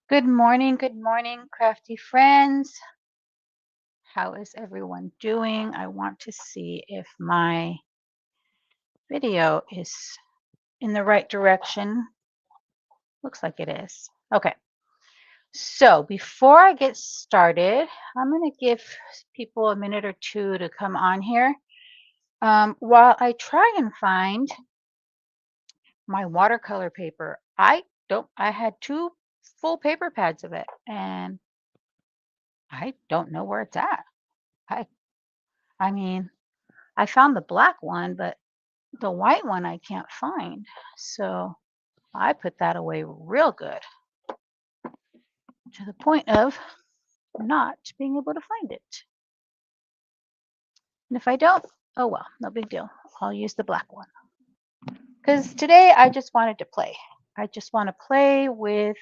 Good morning, crafty friends. How is everyone doing? I want to see if my video is in the right direction. Looks like it is. Okay, so before I get started, I'm going to give people a minute or two to come on here while I try and find my watercolor paper. I had two full paper pads of it, and I don't know where it's at. I, I mean, I found the black one, but the white one I can't find. So I put that away real good to the point of not being able to find it. And if I don't, oh well, no big deal. I'll use the black one. Because today I just wanted to play. I just want to play with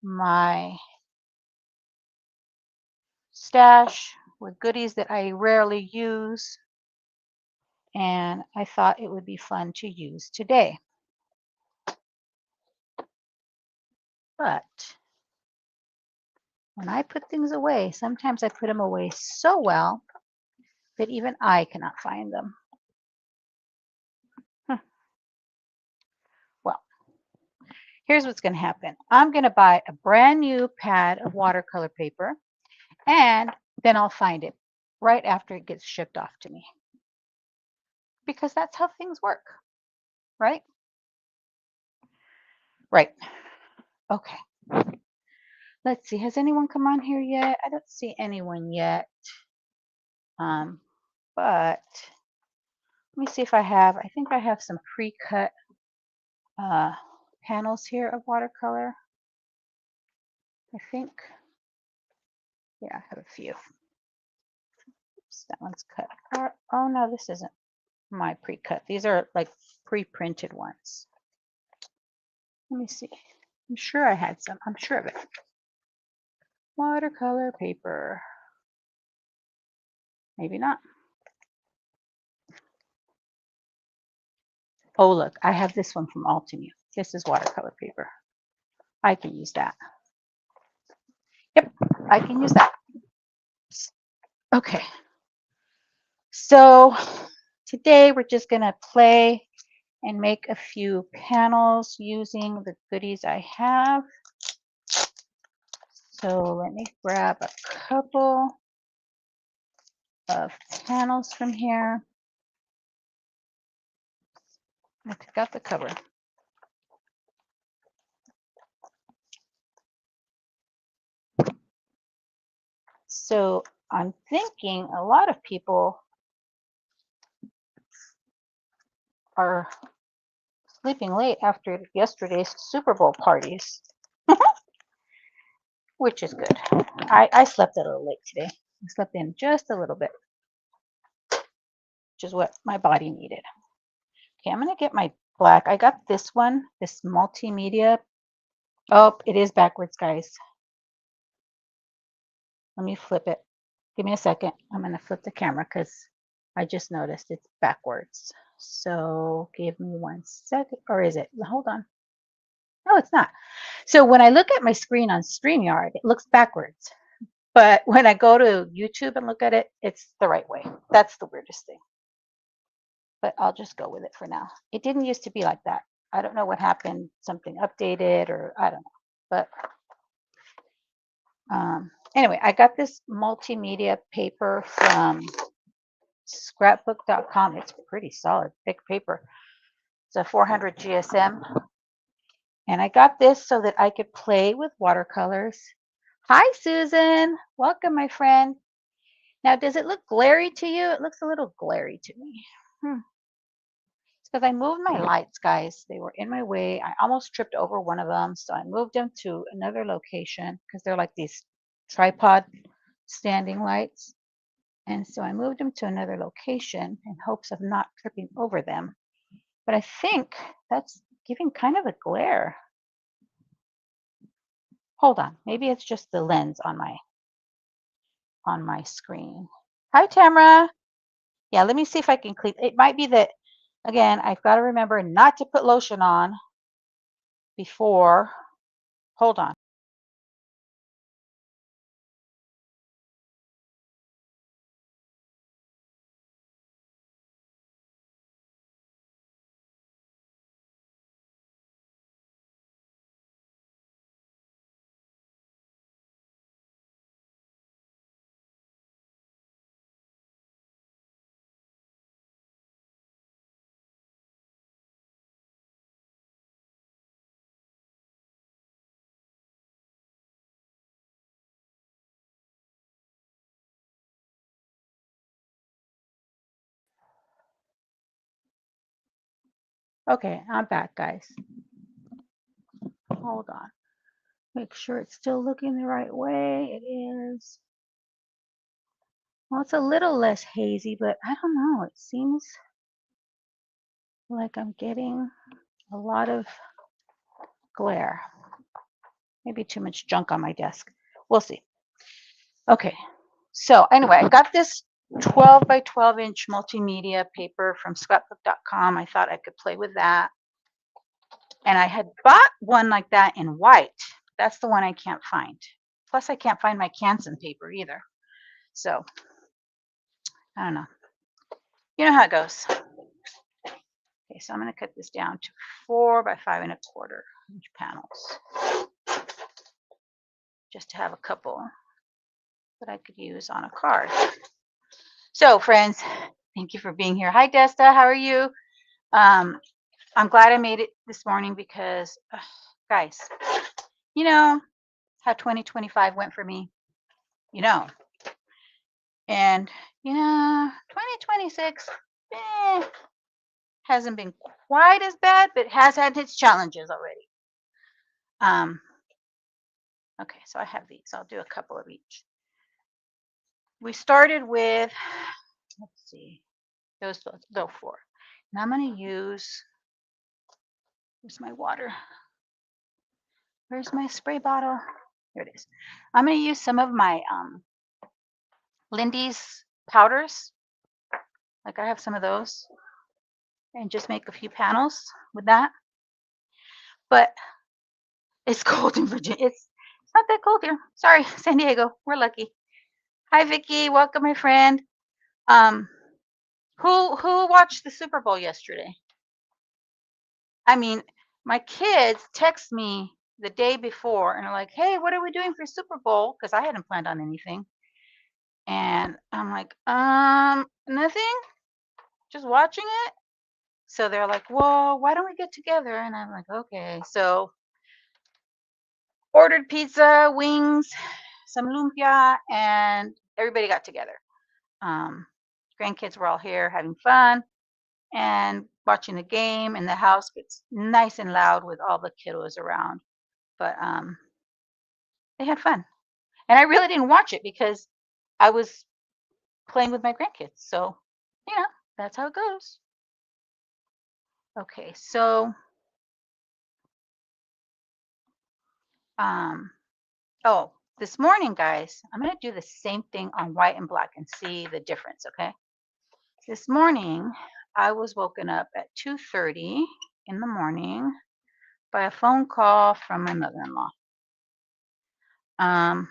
my stash with goodies that I rarely use. And I thought it would be fun to use today. But when I put things away, sometimes I put them away so well that even I cannot find them. Well, here's what's going to happen. I'm going to buy a brand new pad of watercolor paper, and then I'll find it right after it gets shipped off to me. Because that's how things work, right? Right. Okay. Let's see. Has anyone come on here yet? I don't see anyone yet. But let me see if I think I have some pre-cut panels here of watercolor. I think, yeah, I have a few. Oops, that one's cut apart. Oh no, this isn't my pre-cut. These are like pre-printed ones. Let me see. I'm sure I had some. I'm sure of it. Watercolor paper. Maybe not. Oh, look, I have this one from Altamute. This is watercolor paper. I can use that. Yep, I can use that. Okay. So today we're just going to play and make a few panels using the goodies I have. So let me grab a couple of panels from here. I took out the cover. So I'm thinking a lot of people are sleeping late after yesterday's Super Bowl parties, which is good. I slept a little late today. I slept in just a little bit, which is what my body needed. Okay, I'm going to get my black. I got this one, this multimedia. Oh, it is backwards, guys. Let me flip it. Give me a second. I'm going to flip the camera because I just noticed it's backwards. So give me 1 second. Or is it? Hold on. No, it's not. So when I look at my screen on StreamYard, it looks backwards. But when I go to YouTube and look at it, it's the right way. That's the weirdest thing. But I'll just go with it for now. It didn't used to be like that. I don't know what happened. Something updated or I don't know. But anyway, I got this multimedia paper from scrapbook.com. It's pretty solid, thick paper. It's a 400 GSM. And I got this so that I could play with watercolors. Hi, Susan. Welcome, my friend. Now, does it look glary to you? It looks a little glary to me. It's because I moved my lights, guys. They were in my way. I almost tripped over one of them. So I moved them to another location because they're like these tripod standing lights. And so I moved them to another location in hopes of not tripping over them. But I think that's giving kind of a glare. Hold on, maybe it's just the lens on my screen. Hi, Tamara. Yeah, let me see if I can clean. It might be that, again, I've got to remember not to put lotion on before. Hold on. Okay, I'm back, guys. Hold on. Make sure it's still looking the right way. It is. Well, it's a little less hazy, but I don't know. It seems like I'm getting a lot of glare. Maybe too much junk on my desk. We'll see. Okay. So anyway, I got this 12 by 12 inch multimedia paper from scrapbook.com. I thought I could play with that. And I had bought one like that in white. That's the one I can't find. Plus, I can't find my Canson paper either. So I don't know. You know how it goes. Okay, so I'm going to cut this down to 4 by 5¼ inch panels, just to have a couple that I could use on a card. So, friends, thank you for being here. Hi, Desta. How are you? I'm glad I made it this morning because, guys, you know how 2025 went for me? You know. And, 2026 hasn't been quite as bad, but has had its challenges already. Okay, so I have these. I'll do a couple of each. We started with, let's see, those 4. And I'm going to use, where's my water? Where's my spray bottle? Here it is. I'm going to use some of my Lindy's powders. Like I have some of those. And just make a few panels with that. But it's cold in Virginia. It's not that cold here. Sorry, San Diego. We're lucky. Hi, Vicky. Welcome, my friend. Who watched the Super Bowl yesterday? I mean, my kids text me the day before and are like, "Hey, what are we doing for Super Bowl?" Because I hadn't planned on anything. And I'm like, nothing. Just watching it. So they're like, "Well, why don't we get together?" And I'm like, "Okay." So ordered pizza, wings, some lumpia, and everybody got together. Grandkids were all here having fun and watching the game, and the house gets nice and loud with all the kiddos around. But they had fun, and I really didn't watch it because I was playing with my grandkids. So, that's how it goes. Okay, so oh, this morning, guys, I'm gonna do the same thing on white and black and see the difference. Okay. This morning, I was woken up at 2:30 in the morning by a phone call from my mother-in-law. I'm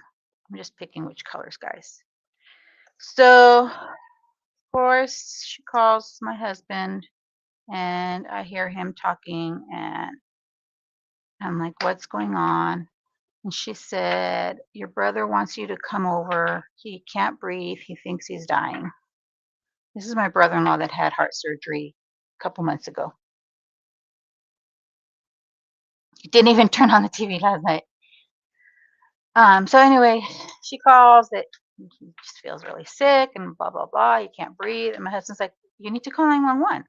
just picking which colors, guys. So, of course, she calls my husband, and I hear him talking, and I'm like, "What's going on?" And she said, "Your brother wants you to come over. He can't breathe. He thinks he's dying." This is my brother-in-law that had heart surgery a couple months ago. He didn't even turn on the TV last night. So anyway, she calls that he just feels really sick and blah, blah, blah. He can't breathe. And my husband's like, "You need to call 911."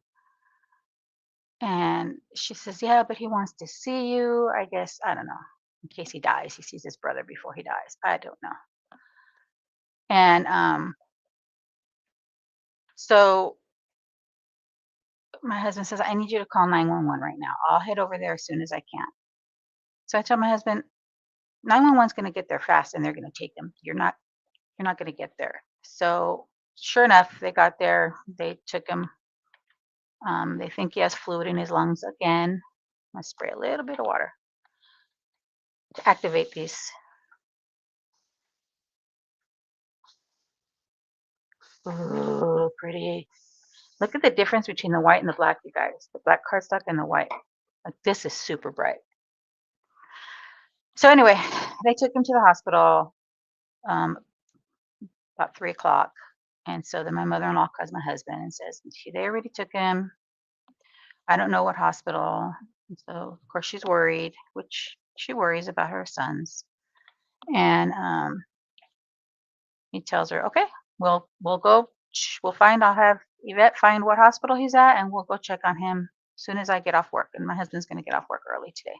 And she says, "Yeah, but he wants to see you. I guess, I don't know, in case he dies. He sees his brother before he dies. I don't know." And so my husband says, "I need you to call 911 right now. I'll head over there as soon as I can." So I tell my husband, 911's going to get there fast and they're going to take him. You're not going to get there. So sure enough, they got there. They took him. They think he has fluid in his lungs again. I spray a little bit of water to activate these. Ooh, pretty. Look at the difference between the white and the black, you guys. The black cardstock and the white. Like this is super bright. So anyway, they took him to the hospital about 3 o'clock. And so then my mother-in-law calls my husband and says, they already took him. I don't know what hospital. And so of course she's worried, which she worries about her sons. And he tells her, "Okay, we'll go. We'll find. I'll have Yvette find what hospital he's at, and we'll go check on him as soon as I get off work, and my husband's going to get off work early today.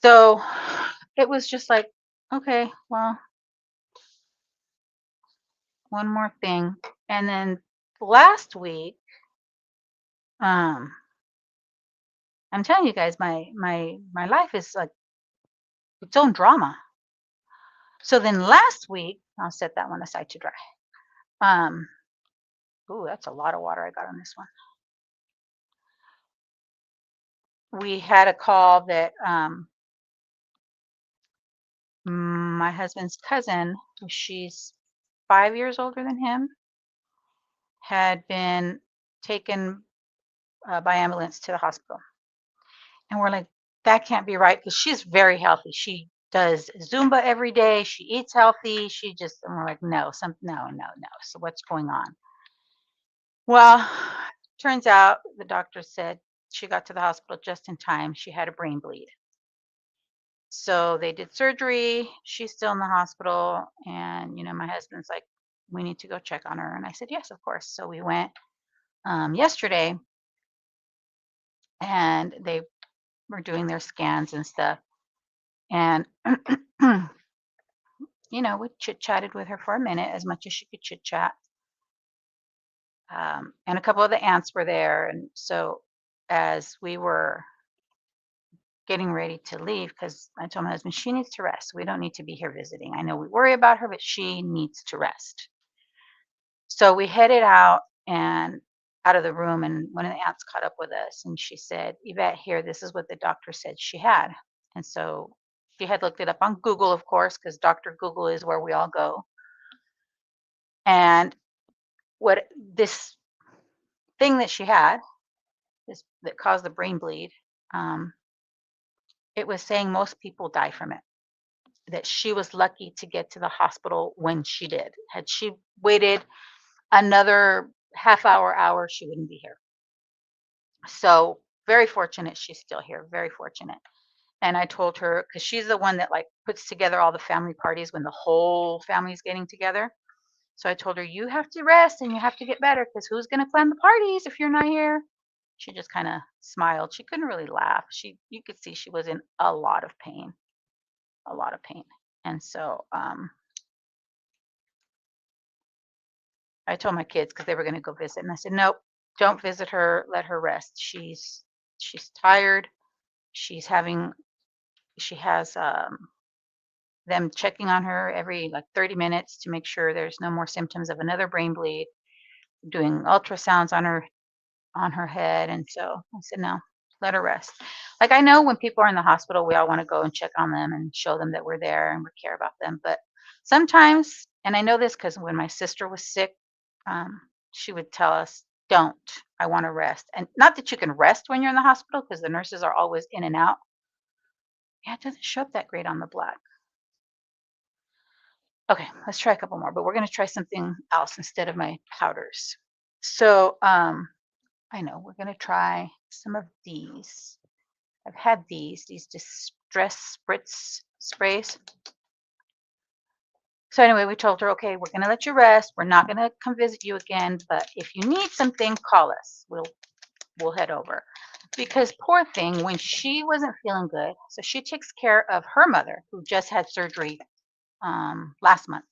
So it was just like, okay, well, one more thing. And then last week, um, I'm telling you guys, my life is like its own drama. So then last week, I'll set that one aside to dry. Um, ooh, that's a lot of water I got on this one. We had a call that my husband's cousin, she's 5 years older than him, had been taken by ambulance to the hospital. And we're like, that can't be right because she's very healthy. She does Zumba every day. She eats healthy. And we're like, no, no. So what's going on? Well, turns out the doctor said she got to the hospital just in time. She had a brain bleed. So they did surgery. She's still in the hospital. And, my husband's like, we need to go check on her. And I said, yes, of course. So we went yesterday and they were doing their scans and stuff. And, we chit chatted with her for a minute, as much as she could chit chat. And a couple of the aunts were there. And so as we were getting ready to leave, because I told my husband, she needs to rest. We don't need to be here visiting. I know we worry about her, but she needs to rest. So we headed out and out of the room, and one of the aunts caught up with us, and she said, Yvette, here, this is what the doctor said she had. And so she had looked it up on Google, of course, because Dr. Google is where we all go. And what this thing that she had, this that caused the brain bleed, it was saying most people die from it. That she was lucky to get to the hospital when she did. Had she waited another half hour, she wouldn't be here. So very fortunate she's still here. Very fortunate. And I told her, because she's the one that like puts together all the family parties when the whole family is getting together. So I told her, you have to rest and you have to get better because who's going to plan the parties if you're not here? She just kind of smiled. She couldn't really laugh. You could see she was in a lot of pain, a lot of pain. And so I told my kids because they were going to go visit, and I said, nope, don't visit her. Let her rest. She's tired. She has them checking on her every like 30 minutes to make sure there's no more symptoms of another brain bleed, doing ultrasounds on her head. And so I said, no, let her rest. Like, I know when people are in the hospital, we all want to go and check on them and show them that we're there and we care about them. But sometimes, and I know this because when my sister was sick, she would tell us, don't, I want to rest. And not that you can rest when you're in the hospital because the nurses are always in and out. Yeah, it doesn't show up that great on the black. Okay, let's try a couple more, but we're going to try something else instead of my powders. So, I know we're going to try some of these. I've had these distress spritz sprays. So anyway, we told her, okay, we're going to let you rest. We're not going to come visit you again, but if you need something, call us. We'll head over. Because poor thing, when she wasn't feeling good, so she takes care of her mother who just had surgery last month.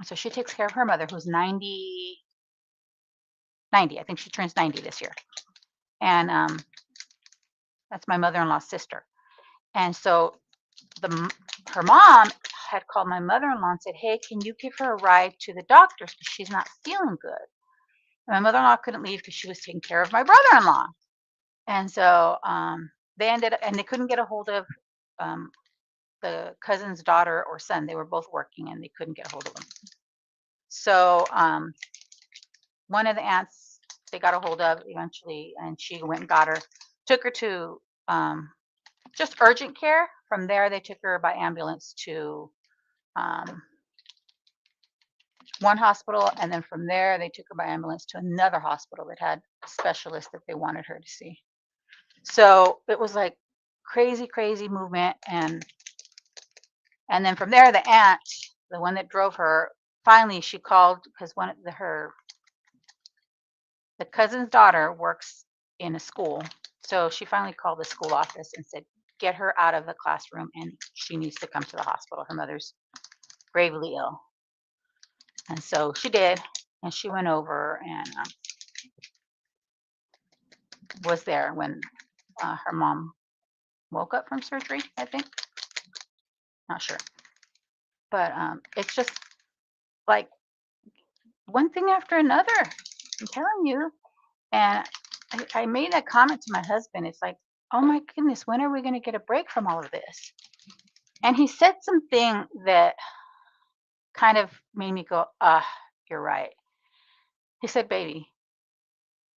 So she takes care of her mother who's 90. I think she turns 90 this year. And that's my mother-in-law's sister. And so her mom had called my mother-in-law and said, hey, can you give her a ride to the doctor's because she's not feeling good. And my mother-in-law couldn't leave because she was taking care of my brother-in-law. And so they couldn't get a hold of the cousin's daughter or son. They were both working and they couldn't get a hold of them. So one of the aunts they got a hold of eventually, and she went and got her, took her to just urgent care. From there, they took her by ambulance to one hospital, and then from there, they took her by ambulance to another hospital that had a specialist that they wanted her to see. So it was like crazy, crazy movement, and then from there, the aunt, the one that drove her, finally she called because one of the the cousin's daughter works in a school. So she finally called the school office and said, get her out of the classroom and she needs to come to the hospital. Her mother's gravely ill. And so she did. And she went over and was there when her mom woke up from surgery, I think. Not sure. But it's just like one thing after another. I'm telling you. And I made that comment to my husband. It's like, oh my goodness, when are we going to get a break from all of this? And he said something that kind of made me go, you're right. He said, baby,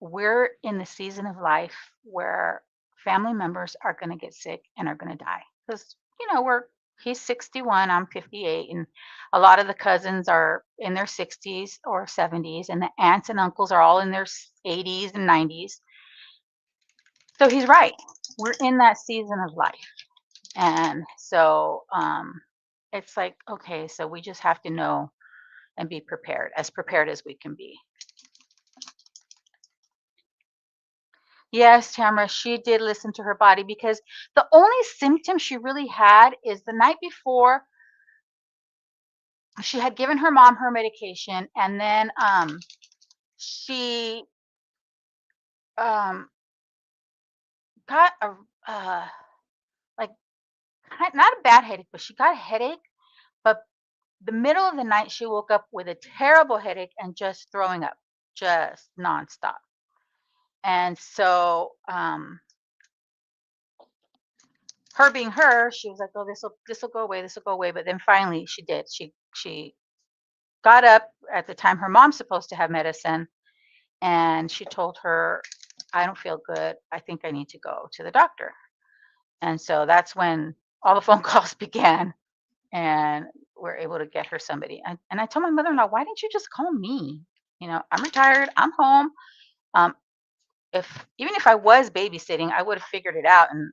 we're in the season of life where family members are going to get sick and are going to die. Because, he's 61, I'm 58, and a lot of the cousins are in their 60s or 70s, and the aunts and uncles are all in their 80s and 90s. So he's right. We're in that season of life. And so it's like, okay, so we just have to know and be prepared as we can be. Yes, Tamara, she did listen to her body because the only symptom she really had is the night before she had given her mom her medication, and then she um, got a like not a bad headache, but she got a headache. But the middle of the night, she woke up with a terrible headache and just throwing up, just nonstop. And so her being her, she was like, "Oh, this will go away. This will go away." But then finally, she did. She got up at the time her mom's supposed to have medicine, and she told her, "I don't feel good. I think I need to go to the doctor." And so that's when all the phone calls began, and we're able to get her somebody. And I told my mother-in-law, "Why didn't you just call me? I'm retired. I'm home. Um, if even if I was babysitting, I would have figured it out and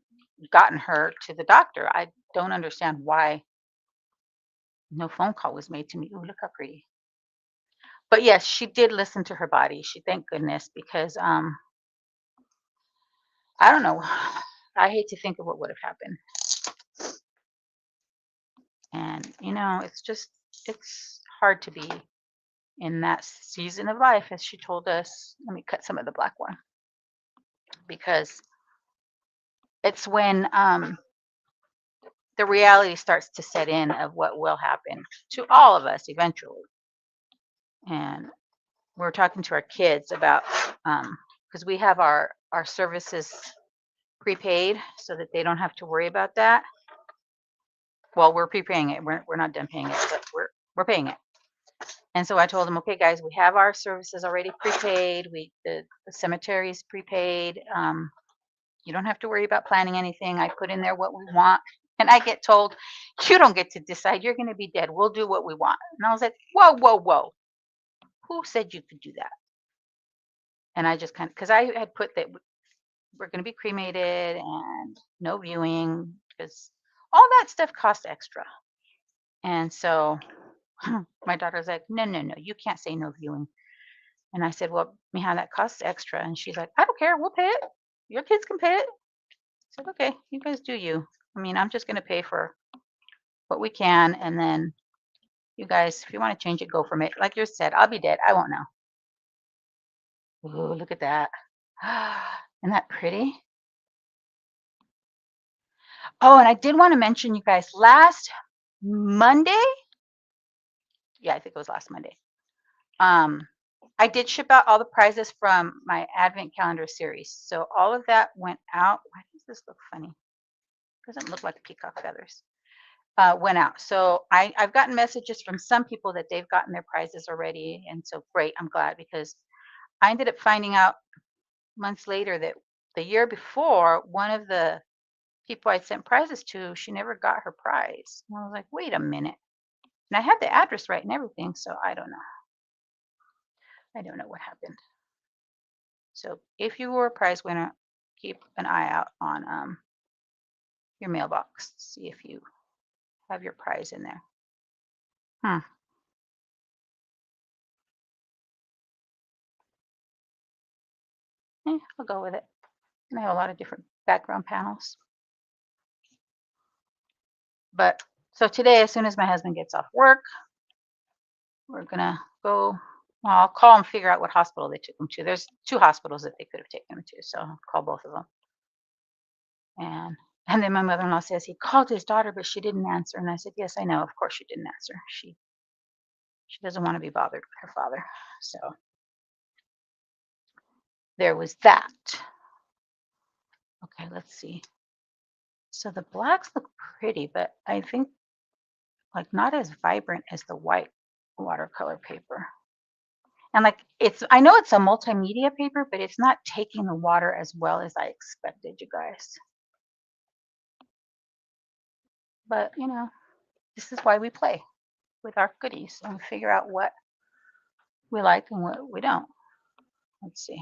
gotten her to the doctor. I don't understand why no phone call was made to me." Ooh, look how pretty. But yes, she did listen to her body. She thank goodness because I don't know. I hate to think of what would have happened. And it's hard to be in that season of life, as she told us. Let me cut some of the black one because it's when the reality starts to set in of what will happen to all of us eventually. And we're talking to our kids about because we have our services prepaid so that they don't have to worry about that. Well, we're prepaying it. We're not done paying it, but we're paying it. And so I told them, okay, guys, we have our services already prepaid. The cemetery's prepaid. You don't have to worry about planning anything. I put in there what we want. And I get told, you don't get to decide. You're going to be dead. We'll do what we want. And I was like, whoa, whoa, whoa. Who said you could do that? And I just because I had put that we're going to be cremated and no viewing because all that stuff costs extra. And so my daughter's like, no, no, no, you can't say no viewing. And I said, well, Miha, that costs extra. And she's like, I don't care. We'll pay it. Your kids can pay it. I said, okay, you guys do you. I mean, I'm just going to pay for what we can. And then you guys, if you want to change it, go from it. Like you said, I'll be dead. I won't know. Ooh, look at that. Isn't that pretty? Oh, and I did want to mention, you guys, last Monday, yeah, I think it was last Monday, I did ship out all the prizes from my Advent calendar series. So all of that went out. Why does this look funny? Doesn't look like peacock feathers. Went out. So I've gotten messages from some people that they've gotten their prizes already. And so great, I'm glad because I ended up finding out months later that the year before, one of the people I'd sent prizes to, she never got her prize. And I was like, wait a minute. And I had the address right and everything, so I don't know. I don't know what happened. So if you were a prize winner, keep an eye out on your mailbox. See if you have your prize in there. I'll go with it. And I have a lot of different background panels. But so today, as soon as my husband gets off work, we're gonna go. Well, I'll call and figure out what hospital they took him to. There's 2 hospitals that they could have taken him to, so I'll call both of them. And then my mother-in-law says he called his daughter, but she didn't answer. And I said, yes, I know. Of course she didn't answer. She doesn't want to be bothered with her father. So there was that. Okay, let's see. So the blacks look pretty, but I think like not as vibrant as the white watercolor paper. And like I know it's a multimedia paper, but it's not taking the water as well as I expected, you guys. But this is why we play with our goodies and we figure out what we like and what we don't. Let's see.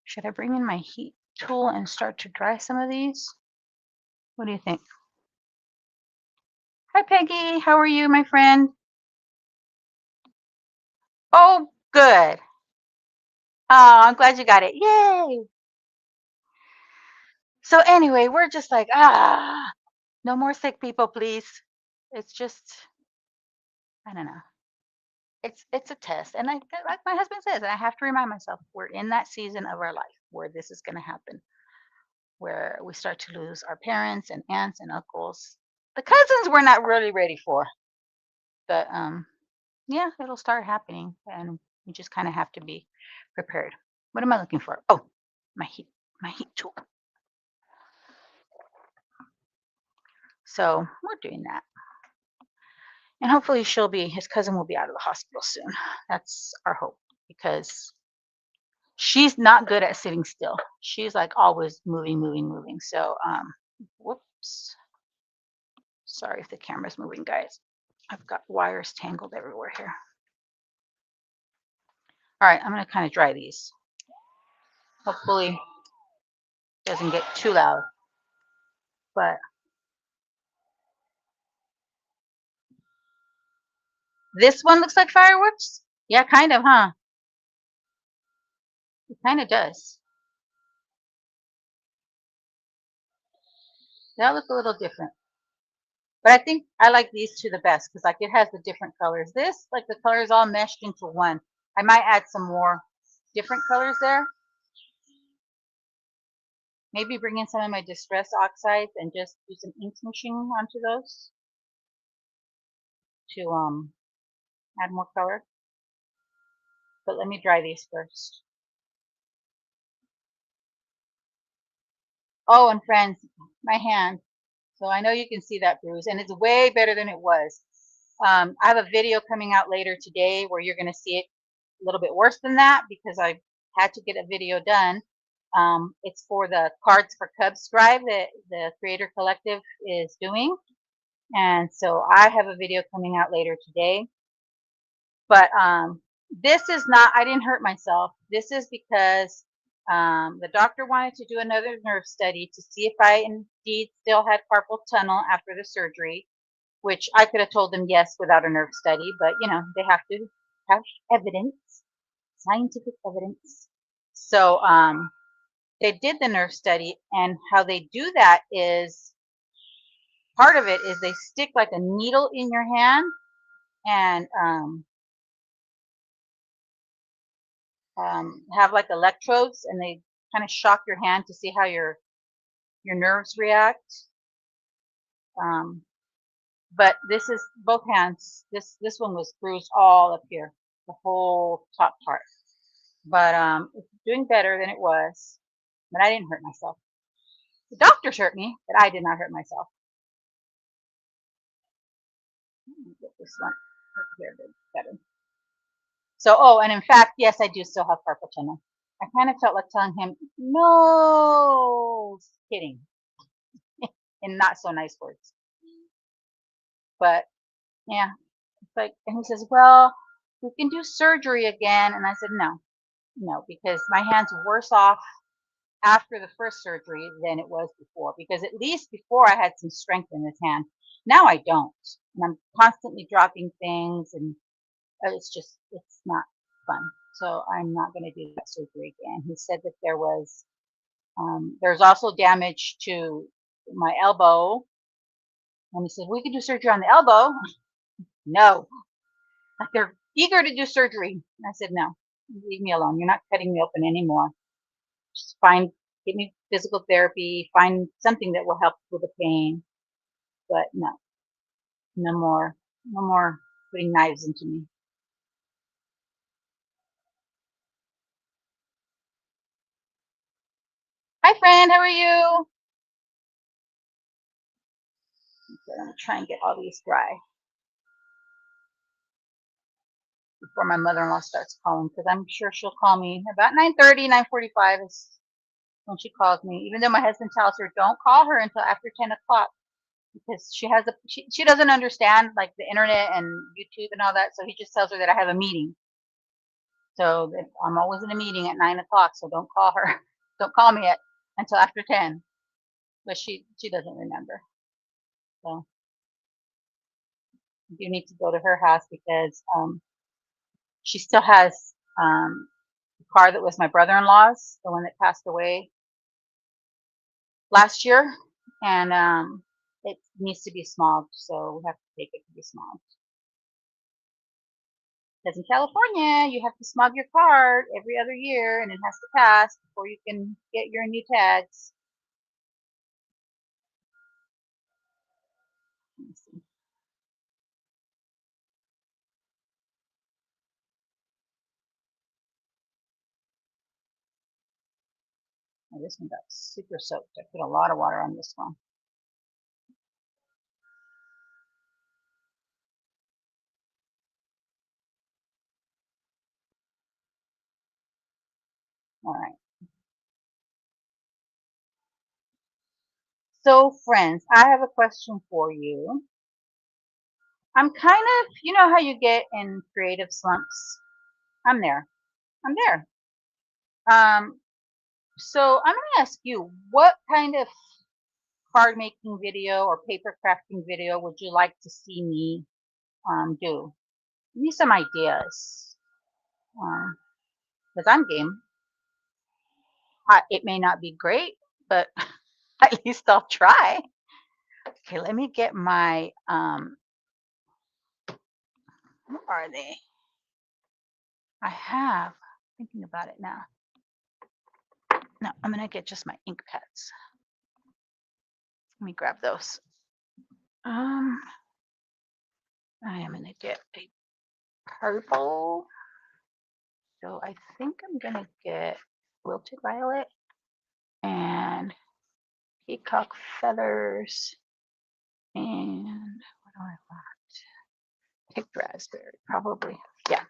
Should I bring in my heat tool and start to dry some of these? What do you think? Hi, Peggy. How are you, my friend? Oh, good. Oh, I'm glad you got it. Yay. So anyway, we're just like, no more sick people, please. It's just, I don't know. It's a test. And like my husband says, and I have to remind myself, we're in that season of our life where this is going to happen, where we start to lose our parents and aunts and uncles. The cousins we're not really ready for. But yeah, it'll start happening and you just kind of have to be prepared. What am I looking for? Oh, my heat tool. So we're doing that. And hopefully his cousin will be out of the hospital soon. That's our hope because she's not good at sitting still. She's like always moving, moving, moving. So, whoops. Sorry if the camera's moving, guys. I've got wires tangled everywhere here. All right, I'm going to kind of dry these. Hopefully it doesn't get too loud. But this one looks like fireworks? Yeah, kind of, huh? It kind of does. That looks a little different. But I think I like these two the best because like it has the different colors. This, like the colors all meshed into one. I might add some more different colors there. Maybe bring in some of my distress oxides and just do some ink smooshing onto those to add more color. But let me dry these first. Oh, and friends, my hand. So I know you can see that bruise, and it's way better than it was. I have a video coming out later today where you're going to see it a little bit worse than that because I had to get a video done. It's for the Cards for Cubs drive that the Creator Collective is doing. And so I have a video coming out later today. But this is not, I didn't hurt myself. This is because the doctor wanted to do another nerve study to see if I indeed still had carpal tunnel after the surgery, which I could have told them yes without a nerve study, but they have to have evidence, scientific evidence. So they did the nerve study, and how they do that is part of it is they stick like a needle in your hand and have like electrodes, and they kind of shock your hand to see how your nerves react. But this is both hands. This one was bruised all up here, the whole top part. But it's doing better than it was. But I didn't hurt myself. The doctors hurt me, but I did not hurt myself. Let me get this one up here better. So, oh, and in fact, yes, I do still have carpal tunnel. I kind of felt like telling him, no, kidding, in not so nice words. But yeah, it's like, and he says, well, we can do surgery again. And I said, no, because my hand's worse off after the first surgery than it was before. Because at least before I had some strength in this hand. Now I don't. And I'm constantly dropping things, and it's not fun. So I'm not going to do that surgery again. He said that there's also damage to my elbow. And he said, we could do surgery on the elbow. No. Like they're eager to do surgery. And I said, no, leave me alone. You're not cutting me open anymore. Just give me physical therapy, find something that will help with the pain. But no, no more putting knives into me. Hi, friend. How are you? Okay, I'm going to try and get all these dry before my mother-in-law starts calling, because I'm sure she'll call me about 9:30, 9:45 is when she calls me, even though my husband tells her don't call her until after 10 o'clock because she doesn't understand like the internet and YouTube and all that, so he just tells her that I have a meeting. So that I'm always in a meeting at 9 o'clock, so don't call her. Don't call me until after 10. But she doesn't remember. So I do need to go to her house because she still has the car that was my brother-in-law's, the one that passed away last year, and it needs to be smogged, so we have to take it to be smogged. Because in California, you have to smog your card every other year, and it has to pass before you can get your new tags. Let me see. Oh, this one got super soaked. I put a lot of water on this one. All right. So, friends, I have a question for you. I'm kind of, you know how you get in creative slumps? I'm there. I'm there. So I'm going to ask you, what kind of card making video or paper crafting video would you like to see me do? Give me some ideas. Because I'm game. It may not be great, but at least I'll try. Okay, let me get my, where are they? I have, thinking about it now. No, I'm going to get just my ink pads. Let me grab those. I am going to get a purple. So I think I'm going to get wilted violet and peacock feathers. And what do I want? Picked raspberry, probably. Yeah.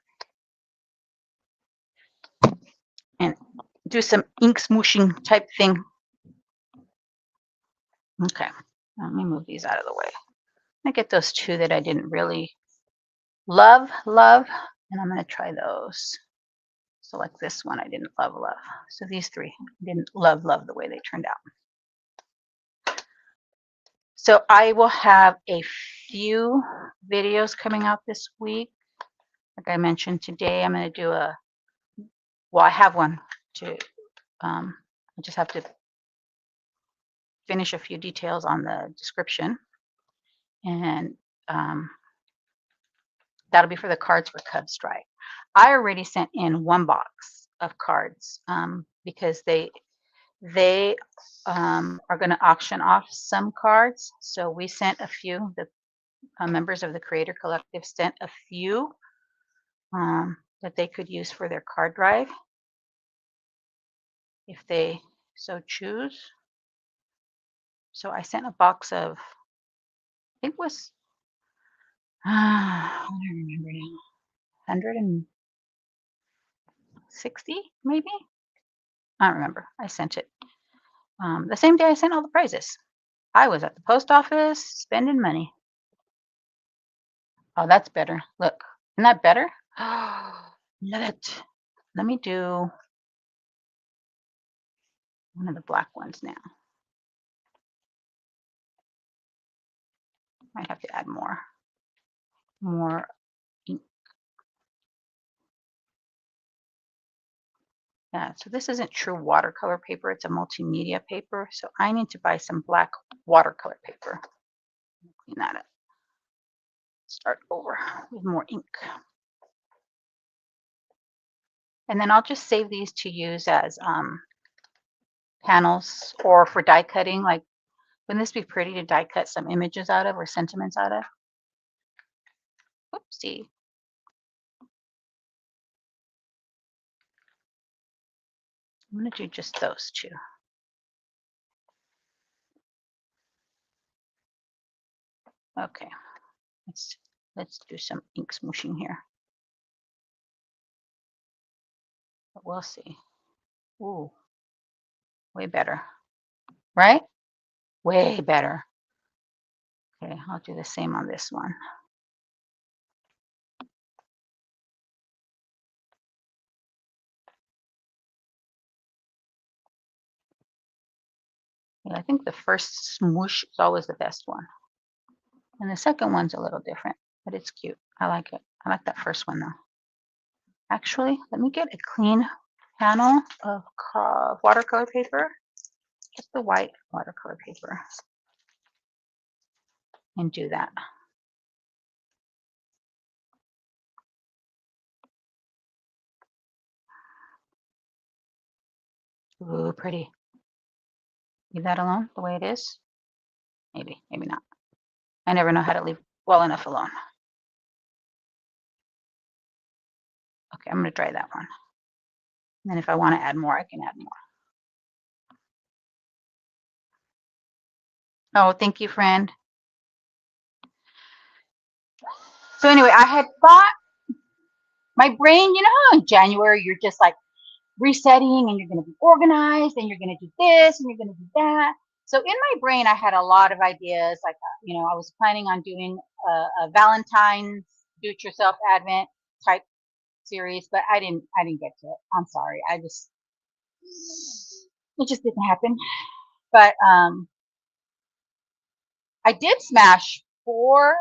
And do some ink smooshing type thing. Okay. Let me move these out of the way. I get those two that I didn't really love, and I'm going to try those. So like this one, I didn't love. So these three, I didn't love the way they turned out. So I will have a few videos coming out this week. Like I mentioned today, I'm going to do I have one I just have to finish a few details on the description. And that'll be for the cards for Cub Strike. I already sent in one box of cards because they are going to auction off some cards. So we sent a few. The members of the Creator Collective sent a few that they could use for their card drive if they so choose. So I sent a box of, I think it was, I don't remember now, 160 maybe? I don't remember. I sent it the same day I sent all the prizes. I was at the post office spending money. Oh, that's better. Look, isn't that better? Love it. Let me do one of the black ones now. Might have to add more ink. Yeah, so this isn't true watercolor paper, it's a multimedia paper. So I need to buy some black watercolor paper. Clean that up. Start over with more ink. And then I'll just save these to use as panels or for die cutting. Like, wouldn't this be pretty to die cut some images out of or sentiments out of? Oopsie. I'm going to do just those two. Okay, let's do some ink smooshing here. But we'll see. Ooh, way better, right? Way better. Okay, I'll do the same on this one. Yeah, I think the first smoosh is always the best one. And the second one's a little different, but it's cute. I like it. I like that first one though. Actually, let me get a clean panel of watercolor paper. Get the white watercolor paper and do that. Ooh, pretty. Leave that alone the way it is. Maybe, maybe not. I never know how to leave well enough alone. Okay, I'm going to dry that one. And then if I want to add more, I can add more. Oh, thank you, friend. So anyway, I had thought, my brain, you know how in January you're just like resetting and you're going to be organized and you're going to do this and you're going to do that. So in my brain, I had a lot of ideas. Like, I was planning on doing a Valentine's do-it-yourself Advent type series, but I didn't get to it. I'm sorry. It just didn't happen. But I did smash 4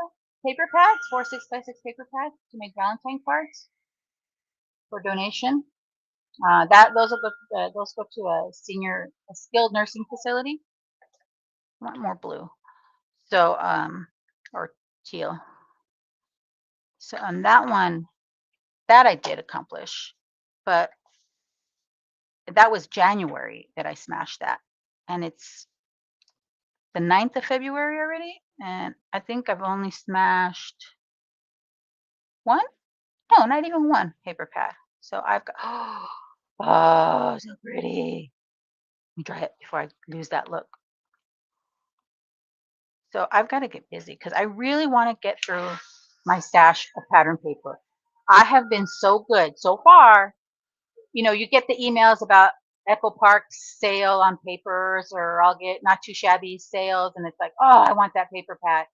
paper pads, 4 6x6 paper pads to make Valentine cards for donation. Those go to a skilled nursing facility. I want more blue. So or teal. So on that one, that I did accomplish, but that was January that I smashed that, and it's the 9th of February already, and I think I've only smashed one. No, not even one paper pad. So I've got oh, so pretty. Let me dry it before I lose that look. So I've got to get busy because I really want to get through my stash of pattern paper. I have been so good so far. You get the emails about Echo Park's sale on papers, or I'll get Not Too Shabby sales, and it's like, oh, I want that paper pad.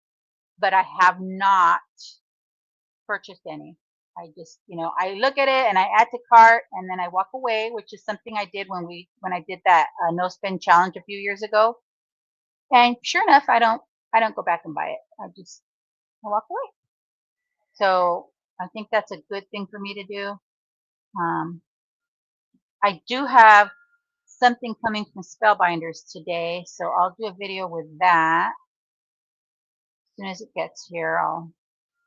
But I have not purchased any. I just, I look at it and I add to cart and then I walk away, which is something I did when I did that no spend challenge a few years ago. And sure enough, I don't go back and buy it. I walk away. So I think that's a good thing for me to do. I do have something coming from Spellbinders today, so I'll do a video with that. As soon as it gets here, I'll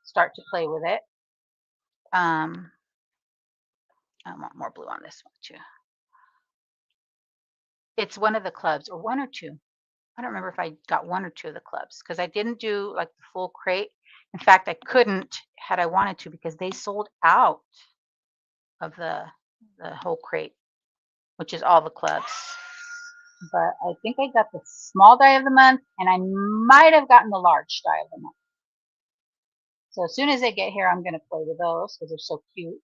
start to play with it. I want more blue on this one too. It's one of the clubs, or one or two. I don't remember if I got one or two of the clubs because I didn't do like the full crate. In fact, I couldn't had I wanted to because they sold out of the whole crate, which is all the clubs. But I think I got the small die of the month, and I might have gotten the large die of the month. So as soon as they get here, I'm going to play with those because they're so cute.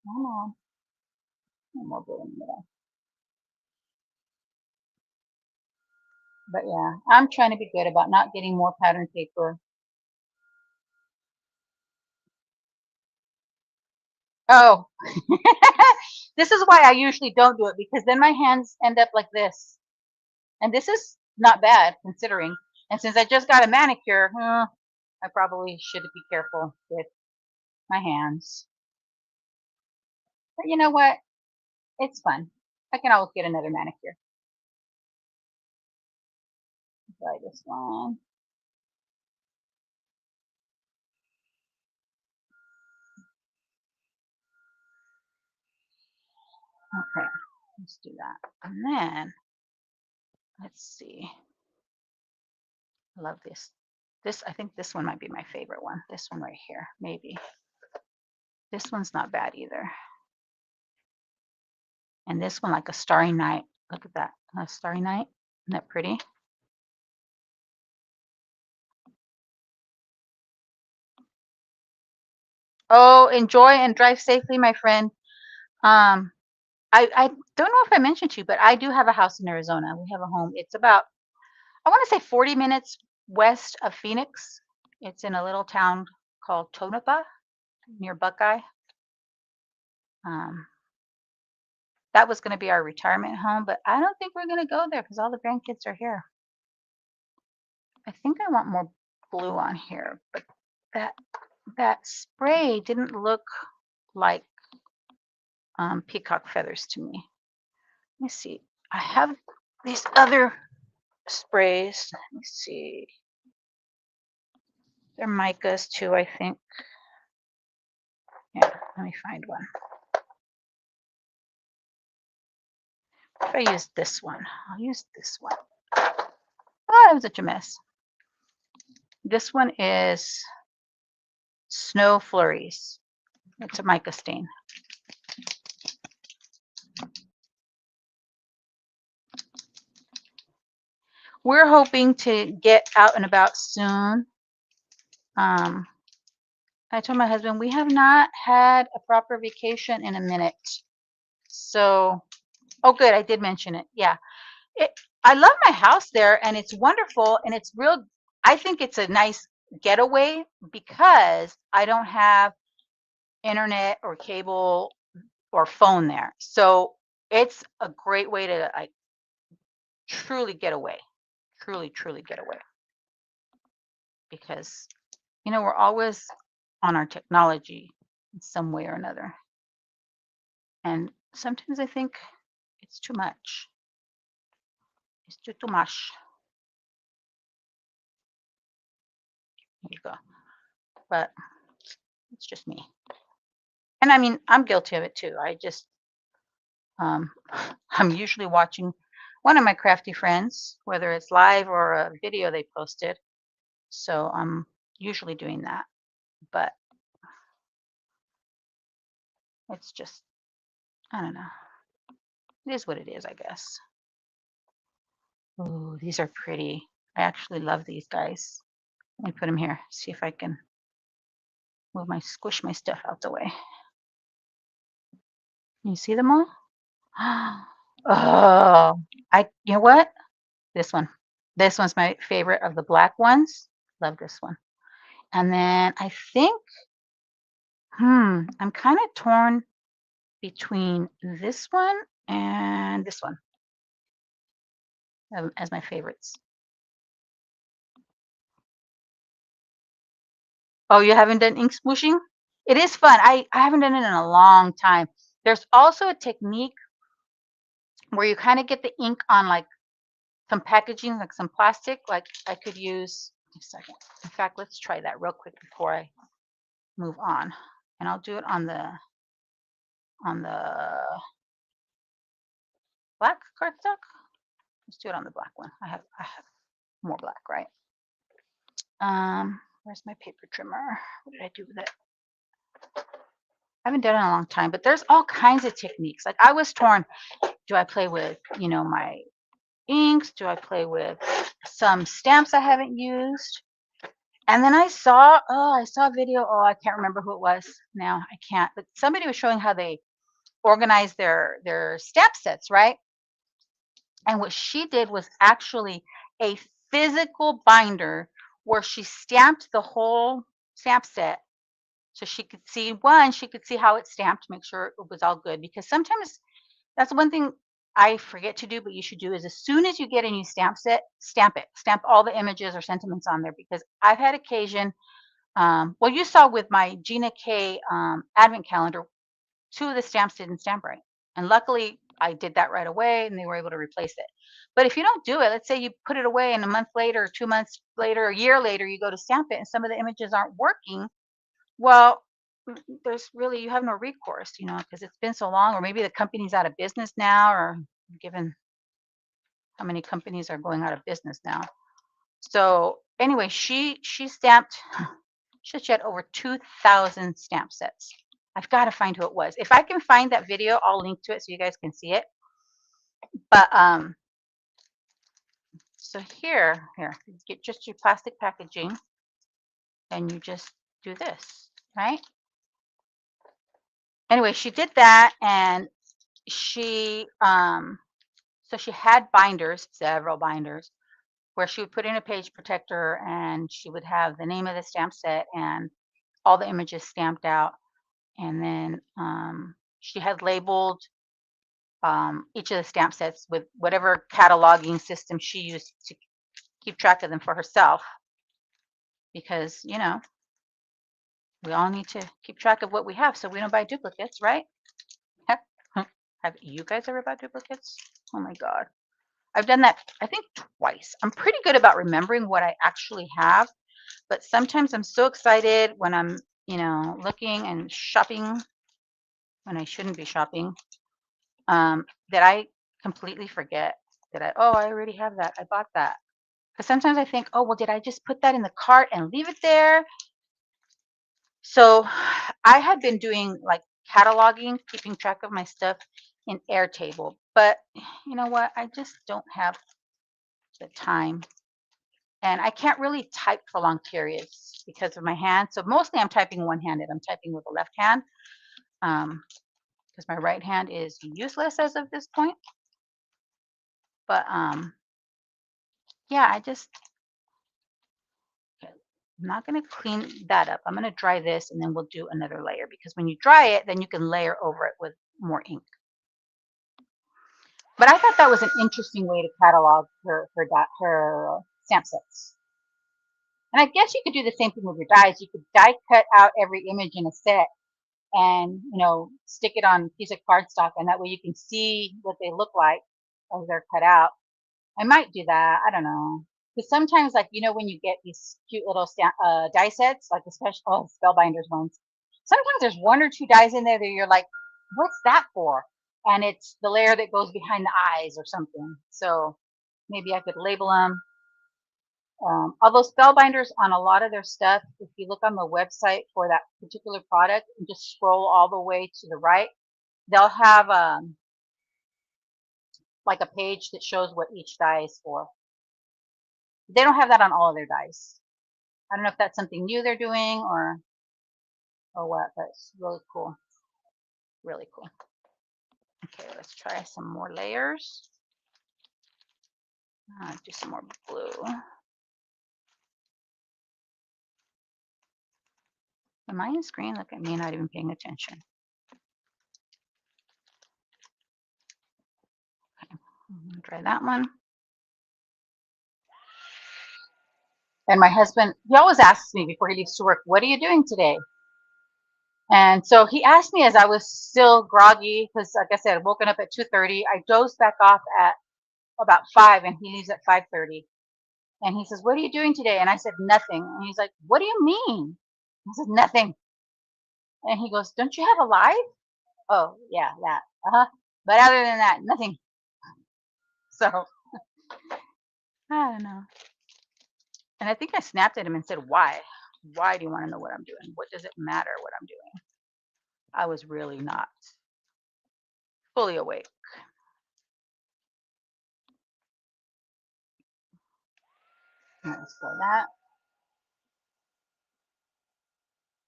Come on. No more blue in the middle. But yeah, I'm trying to be good about not getting more pattern paper. Oh, this is why I usually don't do it, because then my hands end up like this. And this is not bad considering. And since I just got a manicure, I probably should be careful with my hands. But you know what? It's fun. I can always get another manicure. Try this one. Okay, let's do that. And then, let's see. I love this. I think this one might be my favorite one. This one right here, maybe. This one's not bad either. And this one, like a starry night. Look at that, a starry night. Isn't that pretty? Oh, enjoy and drive safely, my friend. Um, I don't know if I mentioned to you, but I do have a house in Arizona. We have a home. It's about, I want to say 40 minutes west of Phoenix. It's in a little town called Tonopah near Buckeye. Um, that was going to be our retirement home, but I don't think we're going to go there because all the grandkids are here. I think I want more blue on here, but that spray didn't look like peacock feathers to me. Let me see. I have these other sprays. Let me see. They're micas too, I think. Yeah, let me find one. If I use this one, I'll use this one. Oh, that was such a mess. This one is Snow Flurries. It's a mica stain. We're hoping to get out and about soon. I told my husband we have not had a proper vacation in a minute. So, oh, good, I did mention it. Yeah, I love my house there, and it's wonderful, and it's real. I think it's a nice getaway because I don't have internet or cable or phone there. So it's a great way to like truly get away, truly get away. Because we're always on our technology in some way or another. And sometimes I think it's too much. It's too much. There you go. But it's just me. And I mean, I'm guilty of it too. I'm usually watching one of my crafty friends, whether it's live or a video they posted. So I'm usually doing that. But it's just, I don't know. It is what it is, I guess. Oh, these are pretty. I actually love these guys. Let me put them here. See if I can squish my stuff out the way. You see them all? Oh, you know what? This one. This one's my favorite of the black ones. Love this one. And then I think, I'm kind of torn between this one and this one as my favorites. Oh, you haven't done ink smooshing? It is fun. I haven't done it in a long time. There's also a technique where you kind of get the ink on like some packaging, like some plastic. Like I could use a second. In fact, let's try that real quick before I move on. And I'll do it on the black cardstock. Let's do it on the black one. I have more black, right? Where's my paper trimmer? What did I do with it? I haven't done it in a long time, but there's all kinds of techniques. Like I was torn. Do I play with, my inks? Do I play with some stamps I haven't used? And then I saw a video. Oh, I can't remember who it was now. I can't. But somebody was showing how they organize their stamp sets, right? And what she did was actually a physical binder where she stamped the whole stamp set so she could see how it's stamped, make sure it was all good. Because sometimes that's one thing I forget to do, but you should do is as soon as you get a new stamp set, stamp it. Stamp all the images or sentiments on there because I've had occasion Well, you saw with my Gina K advent calendar, 2 of the stamps didn't stamp right. And luckily, I did that right away and they were able to replace it. But if you don't do it, let's say you put it away and a month later, 2 months later, a year later, you go to stamp it and some of the images aren't working, well, there's really you have no recourse, because it's been so long, or maybe the company's out of business now, or given how many companies are going out of business now. So anyway, she stamped she had over 2,000 stamp sets. I've got to find who it was. If I can find that video, I'll link to it so you guys can see it. But so here, you get just your plastic packaging, and you just do this, right? Anyway, she did that, and she so she had binders, several binders, where she would put in a page protector, and she would have the name of the stamp set and all the images stamped out, and then she had labeled each of the stamp sets with whatever cataloging system she used to keep track of them for herself, because we all need to keep track of what we have so we don't buy duplicates, right? Have you guys ever bought duplicates? Oh my god, I've done that I think twice. I'm pretty good about remembering what I actually have, but sometimes I'm so excited when I'm looking and shopping when I shouldn't be shopping, that I completely forget that I already have that. I bought that. Because sometimes I think, oh, well, did I just put that in the cart and leave it there? So I had been doing like cataloging, keeping track of my stuff in Airtable. But you know what? I just don't have the time. And I can't really type for long periods because of my hand. So mostly I'm typing one-handed. I'm typing with the left hand because my right hand is useless as of this point. But yeah, I'm not going to clean that up. I'm going to dry this and then we'll do another layer, because when you dry it, then you can layer over it with more ink. But I thought that was an interesting way to catalog her stamp sets. And I guess you could do the same thing with your dies. You could die cut out every image in a set and stick it on a piece of cardstock, and that way you can see what they look like as they're cut out. I might do that. I don't know. Because sometimes, like, when you get these cute little die sets, like especially Spellbinders ones, sometimes there's one or two dies in there that you're like, what's that for? And it's the layer that goes behind the eyes or something. So maybe I could label them. Although Spellbinders, on a lot of their stuff, if you look on the website for that particular product and just scroll all the way to the right, they'll have like a page that shows what each die is for. They don't have that on all of their dies. I don't know if that's something new they're doing or what, but it's really cool. Really cool. Okay, let's try some more layers. Do some more blue. Am I in screen? Look at me, not even paying attention. Okay, I'm gonna try that one. And my husband, he always asks me before he leaves to work, what are you doing today? And so he asked me as I was still groggy, because like I said, I'd woken up at 2:30. I dozed back off at about 5, and he leaves at 5:30. And he says, what are you doing today? And I said, nothing. And he's like, what do you mean? I said, nothing. And he goes, don't you have a life? Oh, yeah, that. Uh-huh. But other than that, nothing. So, I don't know. And I think I snapped at him and said, why? Why do you want to know what I'm doing? What does it matter what I'm doing? I was really not fully awake. Let's go that.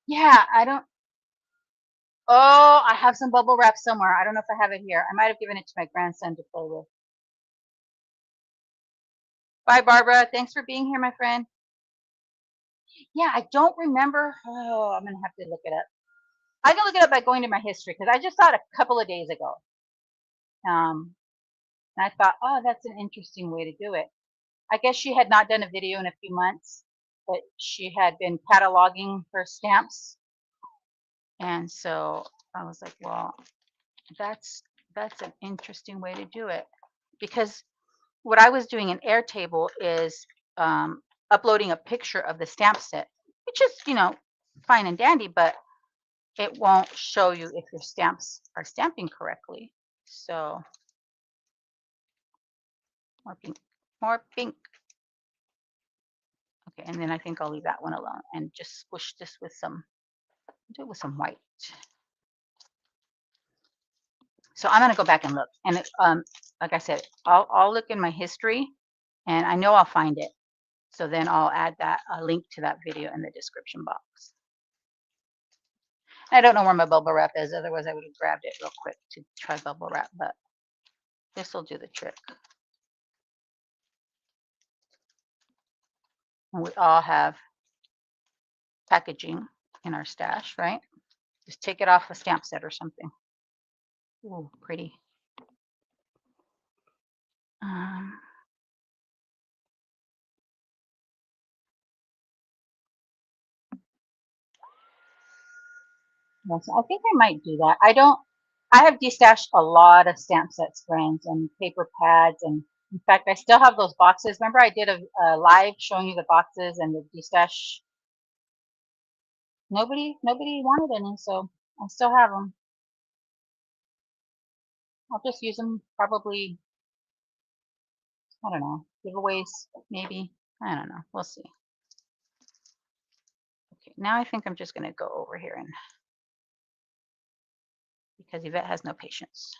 Yeah, I don't. Oh, I have some bubble wrap somewhere. I don't know if I have it here. I might have given it to my grandson to play with. Bye, Barbara. Thanks for being here, my friend. Yeah, I don't remember. Oh, I'm going to have to look it up. I can look it up by going to my history, because I just saw it a couple of days ago. And I thought, oh, that's an interesting way to do it. I guess she had not done a video in a few months. but she had been cataloging her stamps, and so I was like, well, that's that's an interesting way to do it, because what I was doing in Airtable is uploading a picture of the stamp set, which is, fine and dandy, but it won't show you if your stamps are stamping correctly. So more pink, more pink. Okay, and then I think I'll leave that one alone and just squish this with do it with some white. So I'm gonna go back and look, and like I said, I'll look in my history, and I know I'll find it. So then I'll add that a link to that video in the description box. I don't know where my bubble wrap is, otherwise I would have grabbed it real quick to try bubble wrap, but this will do the trick. And we all have packaging in our stash, right? Just take it off a stamp set or something. Ooh, pretty. Um, yes, I think I might do that. I have destashed a lot of stamp sets, friends, and paper pads. And in fact, I still have those boxes. Remember I did a live showing you the boxes and the destash. Nobody wanted any, so I still have them. I'll just use them probably, I don't know, giveaways, maybe. I don't know. We'll see. Okay, now I think I'm just going to go over here, and because Yvette has no patience.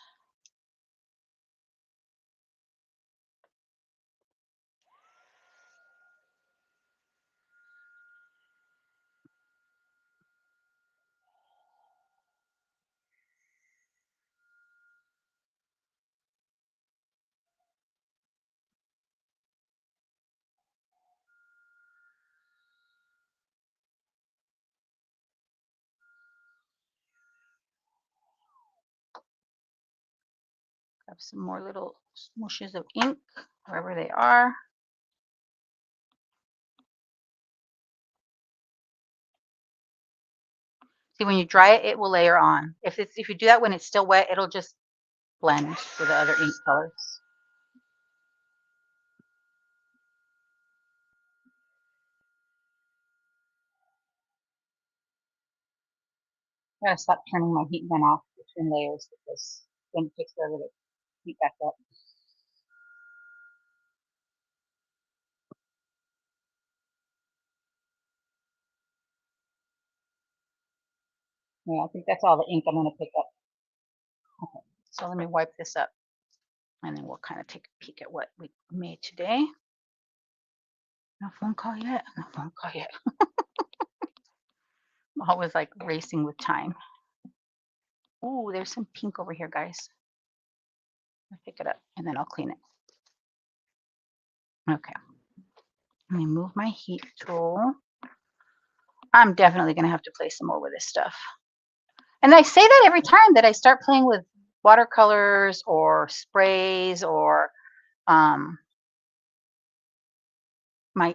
Grab some more little smooshes of ink, wherever they are. See, when you dry it, it will layer on. If you do that when it's still wet, it'll just blend with the other ink colors. I gotta stop turning my heat gun off between layers, because then it takes forever to heat back up. Yeah, I think that's all the ink I'm gonna pick up. Okay, so let me wipe this up, and then we'll kind of take a peek at what we made today. No phone call yet. No phone call yet. I'm always like racing with time. Ooh, there's some pink over here, guys. I'll pick it up and then I'll clean it. Okay. Let me move my heat tool. I'm definitely going to have to play some more with this stuff. And I say that every time that I start playing with watercolors or sprays or my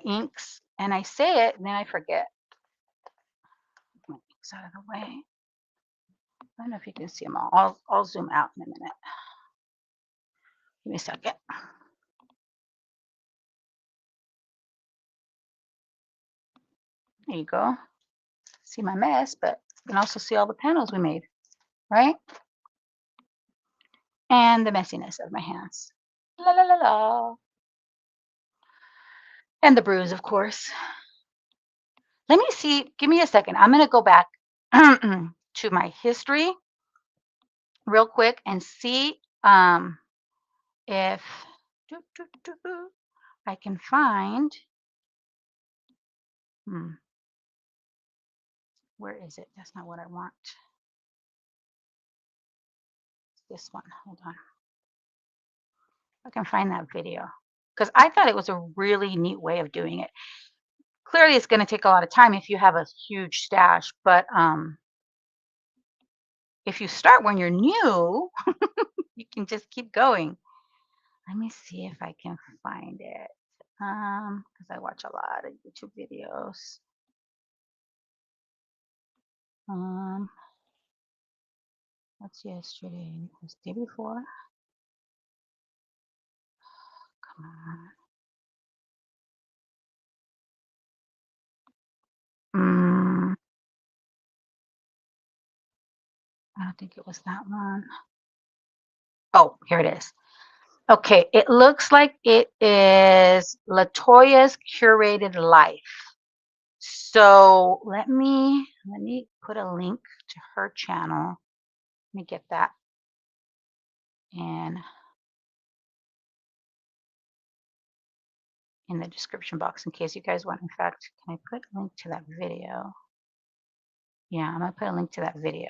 inks, and I say it and then I forget. My inks out of the way. I don't know if you can see them all. I'll zoom out in a minute. Give me a second. There you go. See my mess, but you can also see all the panels we made, right? And the messiness of my hands. La la la la. And the bruise, of course. Let me see. Give me a second. I'm going to go back to my history real quick and see if I can find. Where is it? That's not what I want. This one. Hold on. I can find that video, because I thought it was a really neat way of doing it. Clearly, it's going to take a lot of time if you have a huge stash, but if you start when you're new, you can just keep going. Let me see if I can find it. because I watch a lot of YouTube videos. Um, what's yesterday? Was day before? Come on. I don't think it was that one. Oh, here it is. Okay, it looks like it is Latoya's Curated Life. So let me put a link to her channel. Let me get that in the description box in case you guys want. In fact, can I put a link to that video? Yeah, I'm gonna put a link to that video.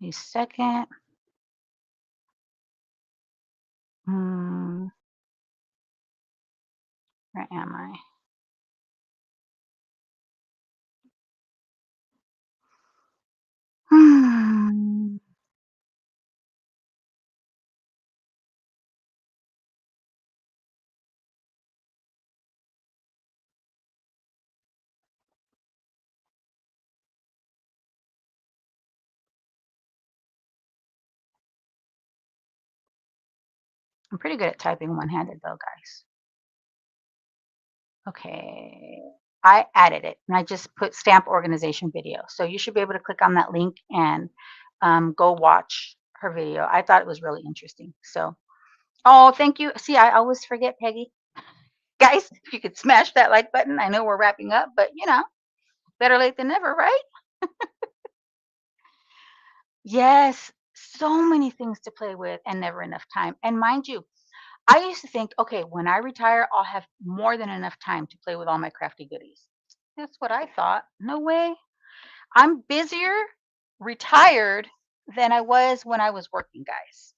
A second. Where am I? I'm pretty good at typing one-handed though, guys. Okay, I added it and I just put stamp organization video. So you should be able to click on that link and go watch her video. I thought it was really interesting. So, oh, thank you. See, I always forget, Peggy. Guys, if you could smash that like button. I know we're wrapping up, but better late than never, right? Yes, so many things to play with and never enough time. And mind you, I used to think, okay, when I retire, I'll have more than enough time to play with all my crafty goodies. That's what I thought. No way. I'm busier retired than I was when I was working, guys.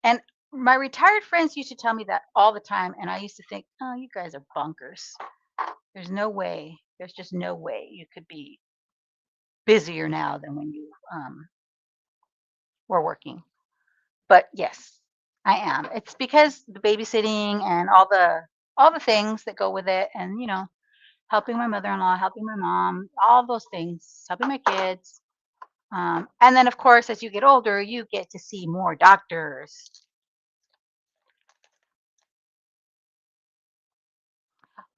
And my retired friends used to tell me that all the time. And I used to think, oh, you guys are bunkers. There's no way. There's just no way you could be busier now than when you were working. But yes, I am. It's because the babysitting and all the things that go with it, and helping my mother-in-law, helping my mom, all those things, helping my kids. And then, of course, as you get older, you get to see more doctors.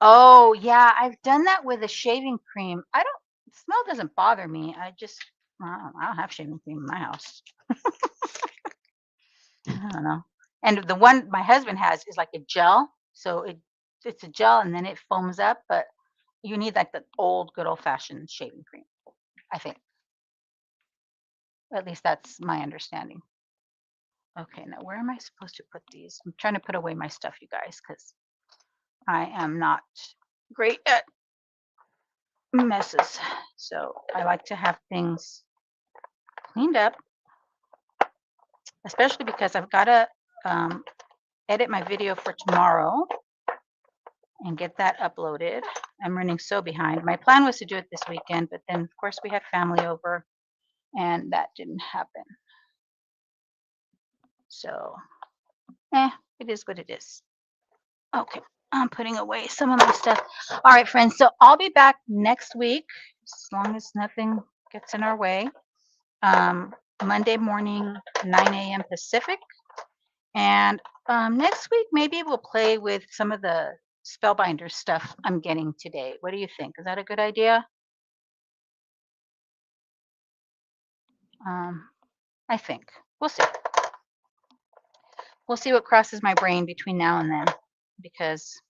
Oh, yeah, I've done that with a shaving cream. I don't, the smell doesn't bother me. I don't have shaving cream in my house. I don't know. And the one my husband has is like a gel. So it's a gel and then it foams up, but you need like the old, good old fashioned shaving cream, I think. At least that's my understanding. Okay, now where am I supposed to put these? I'm trying to put away my stuff, you guys, because I am not great at messes. So I like to have things cleaned up, especially because I've got to um, edit my video for tomorrow and get that uploaded. I'm running so behind. My plan was to do it this weekend, but then of course we had family over and that didn't happen. So, it is what it is. Okay, I'm putting away some of my stuff. All right, friends. So I'll be back next week, as long as nothing gets in our way. Um, Monday morning, 9 a.m. Pacific. And next week, maybe we'll play with some of the Spellbinder stuff I'm getting today. What do you think? Is that a good idea? Um, I think. We'll see. We'll see what crosses my brain between now and then because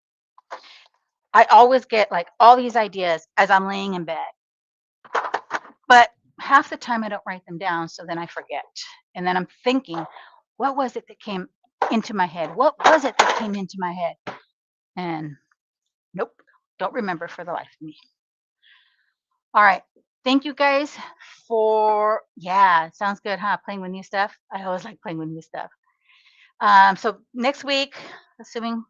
I always get like all these ideas as I'm laying in bed. But half the time I don't write them down, so then I forget. And then I'm thinking, what was it that came into my head? What was it that came into my head? And nope, don't remember for the life of me. All right. Thank you guys for, yeah, sounds good, huh? Playing with new stuff. I always like playing with new stuff. So next week, assuming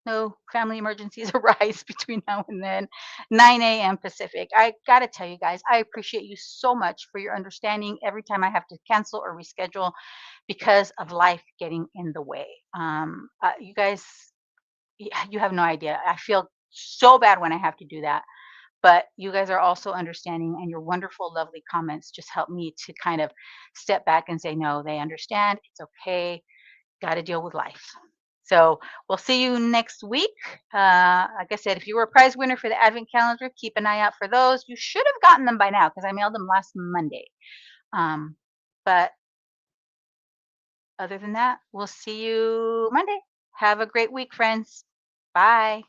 no family emergencies arise between now and then, 9 a.m. Pacific. I got to tell you guys, I appreciate you so much for your understanding every time I have to cancel or reschedule because of life getting in the way. You guys, you have no idea. I feel so bad when I have to do that. But you guys are also understanding, and your wonderful, lovely comments just help me to kind of step back and say, no, they understand. It's okay. Got to deal with life. So we'll see you next week. Like I said, if you were a prize winner for the advent calendar, keep an eye out for those. You should have gotten them by now because I mailed them last Monday. But other than that, we'll see you Monday. Have a great week, friends. Bye.